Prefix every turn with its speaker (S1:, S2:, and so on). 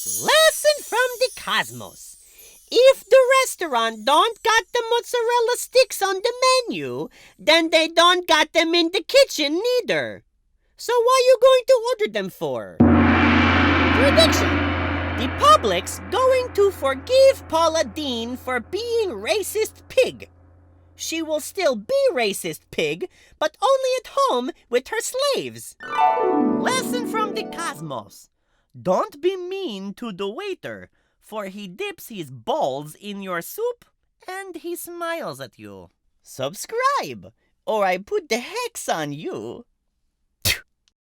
S1: Lesson from the cosmos. If the restaurant don't got the mozzarella sticks on the menu, then they don't got them in the kitchen neither. So what you going to order them for? Prediction. The public's going to forgive Paula Deen for being racist pig. She will still be racist pig, but only at home with her slaves. Lesson from the cosmos. Don't be mean to the waiter, for he dips his balls in your soup and he smiles at you. Subscribe, or I put the hex on you.